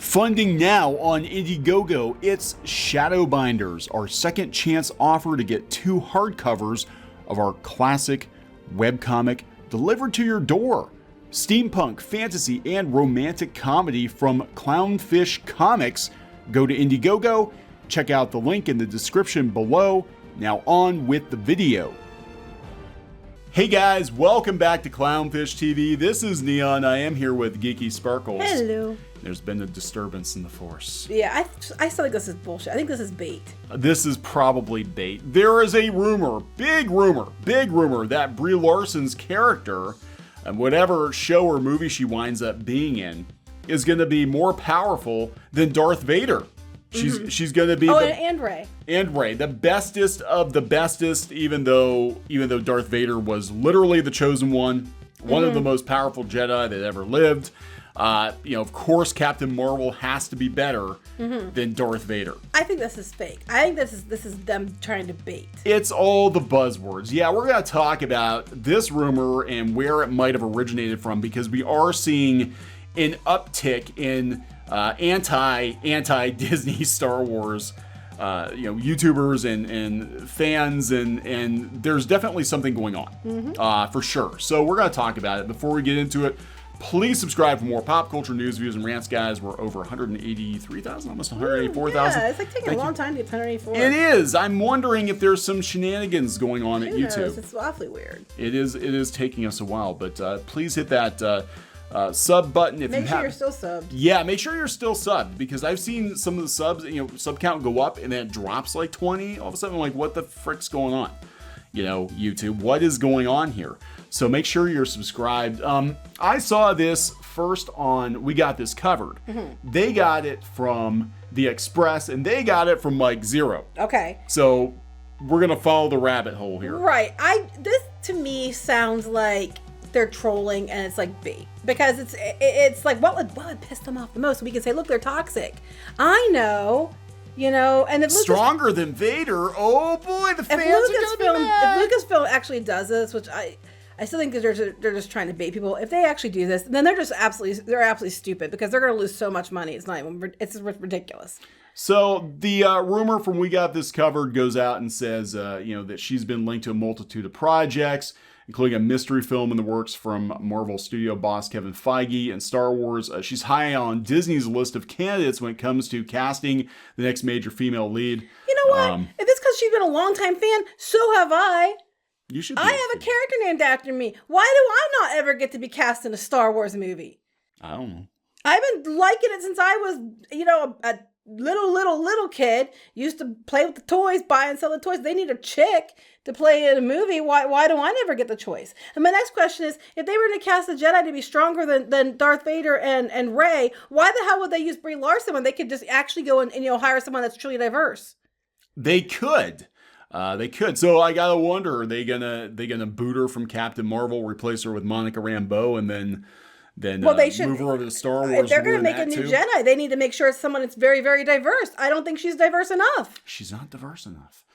Funding now on Indiegogo, it's Shadowbinders, our second chance offer to get 2 hardcovers of our classic webcomic delivered to your door. Steampunk, fantasy, and romantic comedy from Clownfish Comics. Go to Indiegogo, check out the link in the description below. Now on with the video. Hey guys, welcome back to Clownfish TV. This is Kneon. I am here with Geeky Sparkles. Hello. There's been a disturbance in the force. Yeah, I still think this is bullshit. I think this is bait. This is probably bait. There is a rumor, big rumor, that Brie Larson's character, and whatever show or movie she winds up being in, is going to be more powerful than Darth Vader. She's going to be and Rey. And Rey, the bestest of the bestest, even though Darth Vader was literally the chosen one, one of the most powerful Jedi that ever lived. Of course, Captain Marvel has to be better than Darth Vader. I think this is fake. I think this is them trying to bait. It's all the buzzwords. Yeah, we're going to talk about this rumor and where it might have originated from, because we are seeing an uptick in anti-Disney Star Wars YouTubers and fans, and there's definitely something going on for sure. So we're going to talk about it. Before we get into it, please subscribe for more pop culture news, views, and rants, guys. We're over 183,000, almost 184,000. Yeah, it's like taking a long time to get 184. It is. I'm wondering if there's some shenanigans going on at YouTube. Knows? It's awfully weird. It is taking us a while, but please hit that sub button if make sure you're still subbed. Yeah, make sure you're still subbed, because I've seen some of the subs, sub count go up and then it drops like 20. All of a sudden, I'm like, what the frick's going on? YouTube, what is going on here? So make sure you're subscribed. I saw this first on We Got This Covered. They got it from The Express, and they got it from Mike Zero. Okay. So we're gonna follow the rabbit hole here. Right. This to me sounds like they're trolling, and it's like bait, because it's like what would piss them off the most? We can say, look, they're toxic. I know. And if stronger than Vader. Oh boy, the fans are gonna be mad. If Lucasfilm actually does this, which I still think that they're just trying to bait people. If they actually do this, then they're absolutely stupid, because they're going to lose so much money. It's ridiculous. So the rumor from We Got This Covered goes out and says, that she's been linked to a multitude of projects, including a mystery film in the works from Marvel studio boss Kevin Feige and Star Wars. She's high on Disney's list of candidates when it comes to casting the next major female lead. You know what? If it's because she's been a longtime fan, so have I. You should. I have a character named after me. Why do I not ever get to be cast in a Star Wars movie? I don't know. I've been liking it since I was, a little kid. Used to play with the toys, buy and sell the toys. They need a chick to play in a movie. Why do I never get the choice? And my next question is, if they were to cast a Jedi to be stronger than Darth Vader and Rey, why the hell would they use Brie Larson when they could just actually go and hire someone that's truly diverse? They could. So I gotta wonder, are they gonna boot her from Captain Marvel, replace her with Monica Rambeau, and then they should move her over to Star Wars? If they're gonna make a new Jedi, they need to make sure it's someone that's very, very diverse. I don't think she's diverse enough. She's not diverse enough.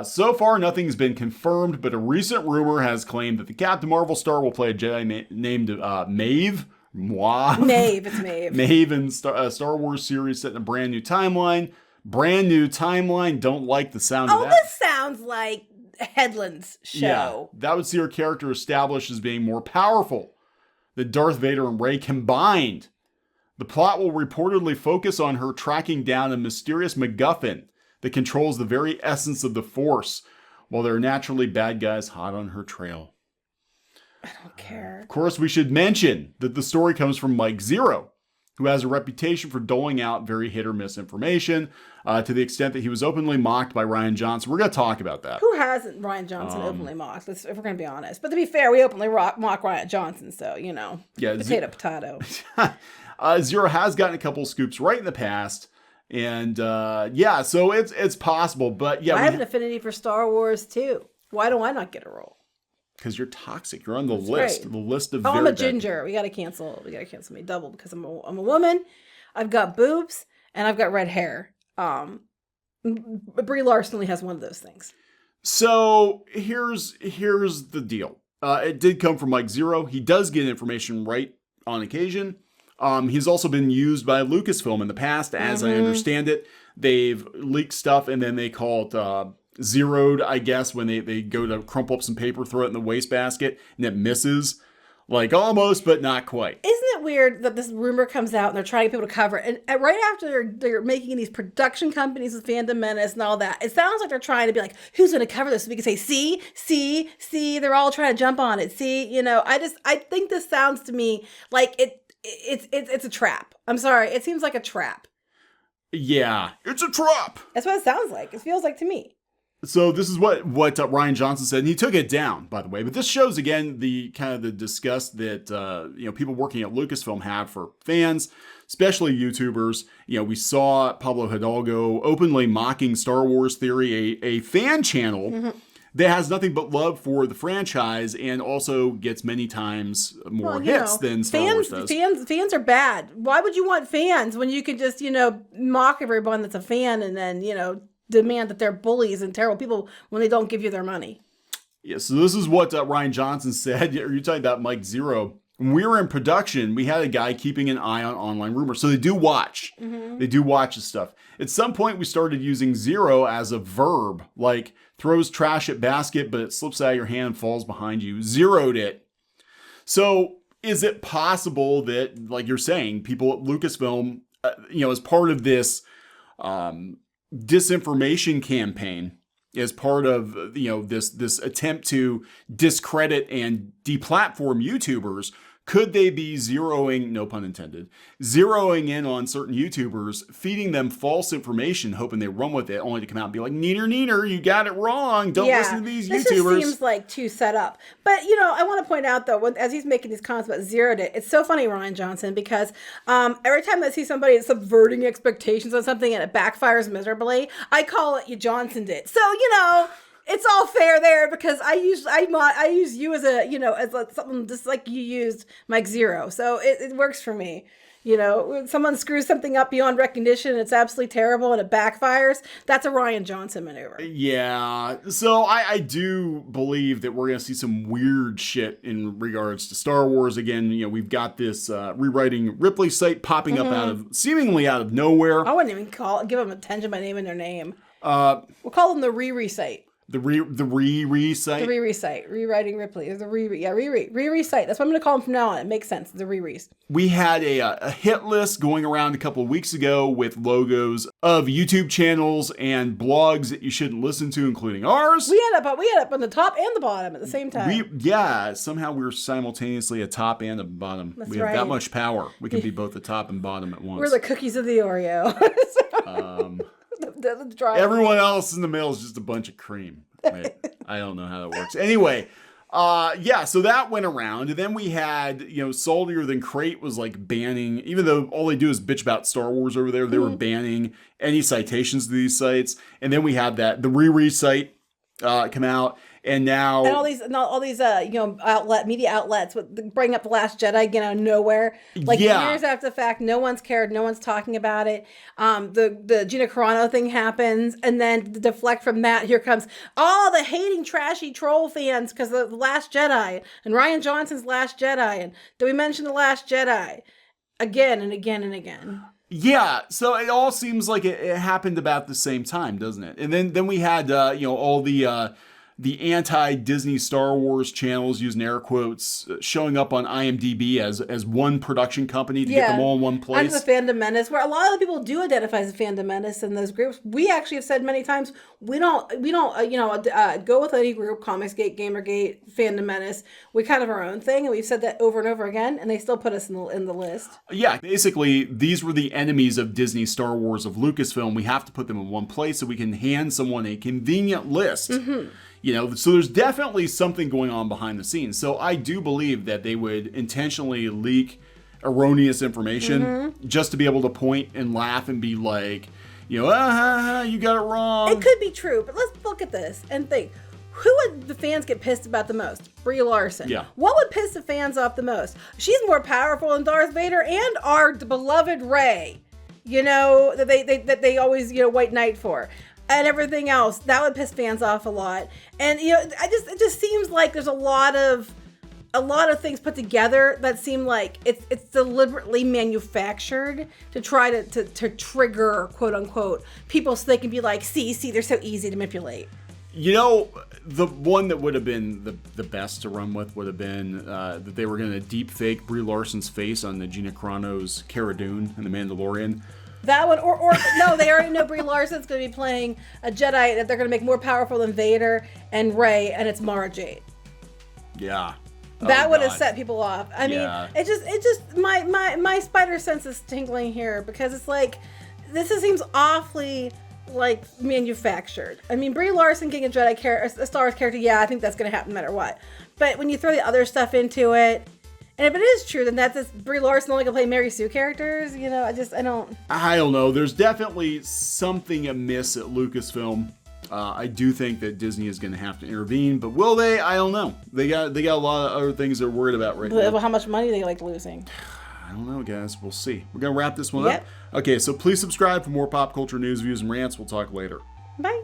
So far, nothing's been confirmed, but a recent rumor has claimed that the Captain Marvel star will play a Jedi named Maeve. Maeve, it's Maeve. Maeve in Star Wars series set in a brand new timeline. Don't like the sound of that. Oh, this sounds like Headland's show. Yeah, that would see her character established as being more powerful than Darth Vader and Rey combined. The plot will reportedly focus on her tracking down a mysterious MacGuffin that controls the very essence of the Force, while there are naturally bad guys hot on her trail. I don't care. Of course, we should mention that the story comes from Mike Zero, who has a reputation for doling out very hit or miss information, to the extent that he was openly mocked by Rian Johnson. We're going to talk about that. Who hasn't Rian Johnson openly mocked? If we're going to be honest. But to be fair, we openly mock Rian Johnson, so, yeah, potato. Zero has gotten a couple scoops right in the past. And so it's possible. But yeah, I have an affinity for Star Wars too. Why do I not get a role? Because you're toxic. You're on the list. Great. The list of. Oh, I'm a ginger. We gotta cancel me double, because I'm a woman. I've got boobs and I've got red hair. Brie Larson only has one of those things. So here's the deal. It did come from Mike Zero. He does get information right on occasion. He's also been used by Lucasfilm in the past, as I understand it. They've leaked stuff and then they call it zeroed, I guess, when they go to crumple up some paper, throw it in the wastebasket, and it misses. Like almost, but not quite. Isn't it weird that this rumor comes out and they're trying to get people to cover it? And right after they're making these production companies with Fandom Menace and all that, it sounds like they're trying to be like, who's going to cover this? So we can say, see, they're all trying to jump on it. See, I think this sounds to me like it's a trap. I'm sorry. It seems like a trap. Yeah, it's a trap. That's what it sounds like. It feels like to me. So this is what Rian Johnson said, and he took it down, by the way. But this shows again the kind of the disgust that people working at Lucasfilm have for fans, especially YouTubers. We saw Pablo Hidalgo openly mocking Star Wars Theory, a fan channel that has nothing but love for the franchise and also gets many times more hits than Star Wars does. Fans are bad. Why would you want fans when you can just mock everyone that's a fan and then demand that they're bullies and terrible people when they don't give you their money? Yeah, so this is what Rian Johnson said. You're talking about Mike Zero. When we were in production, we had a guy keeping an eye on online rumors. So they do watch. They do watch this stuff. At some point, we started using zero as a verb, like throws trash at basket, but it slips out of your hand and falls behind you. Zeroed it. So is it possible that, like you're saying, people at Lucasfilm, as part of this disinformation campaign, as part of this attempt to discredit and deplatform YouTubers, could they be zeroing, no pun intended, zeroing in on certain YouTubers, feeding them false information, hoping they run with it, only to come out and be like, neener, you got it wrong. Don't listen to these YouTubers. This just seems like too set up. But, I want to point out, though, as he's making these comments about zeroed it, it's so funny, Rian Johnson, because every time I see somebody subverting expectations on something and it backfires miserably, I call it, you Johnson did. So, it's all fair there because I use you as as something just like you used Mike Zero. So it works for me. When someone screws something up beyond recognition, it's absolutely terrible and it backfires. That's a Rian Johnson maneuver. Yeah. So I do believe that we're going to see some weird shit in regards to Star Wars. Again, we've got this rewriting Ripley site popping up seemingly out of nowhere. I wouldn't even give them attention by naming their name. We'll call them the Riri site. The Riri site? The Riri site. Rewriting Ripley. The Riri. Yeah, Riri site. That's what I'm going to call them from now on. It makes sense. The Riris. We had a hit list going around a couple of weeks ago with logos of YouTube channels and blogs that you shouldn't listen to, including ours. We had up on the top and the bottom at the same time. Somehow we were simultaneously a top and a bottom. That's we have right. that much power. We can be both the top and bottom at once. We're the cookies of the Oreo. Everyone else in the middle is just a bunch of cream. Right? I don't know how that works. Anyway, so that went around. And then we had, Saltier Than Crate was like banning, even though all they do is bitch about Star Wars over there, they were banning any citations to these sites. And then we had the Riri site come out. And now all these media outlets would bring up The Last Jedi again out of nowhere. Years after the fact, no one's cared, no one's talking about it. The Gina Carano thing happens, and then to deflect from that, here comes all the hating, trashy troll fans because of The Last Jedi and Rian Johnson's Last Jedi. And did we mention The Last Jedi again and again and again? Yeah, so it all seems like it happened about the same time, doesn't it? And then we had all the anti-Disney Star Wars channels, using air quotes, showing up on IMDb as one production company to get them all in one place. Under the Fandom Menace, where a lot of the people do identify as a Fandom Menace in those groups. We actually have said many times we don't go with any group, Comicsgate, Gamergate, Fandom Menace. We kind of our own thing, and we've said that over and over again, and they still put us in the list. Yeah, basically, these were the enemies of Disney Star Wars, of Lucasfilm. We have to put them in one place so we can hand someone a convenient list. So there's definitely something going on behind the scenes. So I do believe that they would intentionally leak erroneous information just to be able to point and laugh and be like, you got it wrong. It could be true, but let's look at this and think. Who would the fans get pissed about the most? Brie Larson. Yeah. What would piss the fans off the most? She's more powerful than Darth Vader and our beloved Rey. That they always white knight for. And everything else, that would piss fans off a lot. And it just seems like there's a lot of a lot of things put together that seem like it's deliberately manufactured to try to trigger, quote unquote, people so they can be like, see, they're so easy to manipulate. You know, the one that would have been the best to run with would have been that they were going to deep fake Brie Larson's face on the Gina Carano's Cara Dune in The Mandalorian. That one, or no, they already know Brie Larson's going to be playing a Jedi that they're going to make more powerful than Vader and Rey, and it's Mara Jade. Yeah. That would have set people off. I mean, Yeah. it just my spider sense is tingling here because it's like, this seems awfully like manufactured. I mean, Brie Larson getting a Star Wars character, yeah, I think that's going to happen no matter what. But when you throw the other stuff into it, and if it is true, then that's just Brie Larson only going to play Mary Sue characters. You know, I don't know. There's definitely something amiss at Lucasfilm. I do think that Disney is going to have to intervene, but will they? I don't know. They got a lot of other things they're worried about right now. How much money they like losing? I don't know, guys. We'll see. We're going to wrap this one up. Okay, so please subscribe for more pop culture news, views, and rants. We'll talk later. Bye.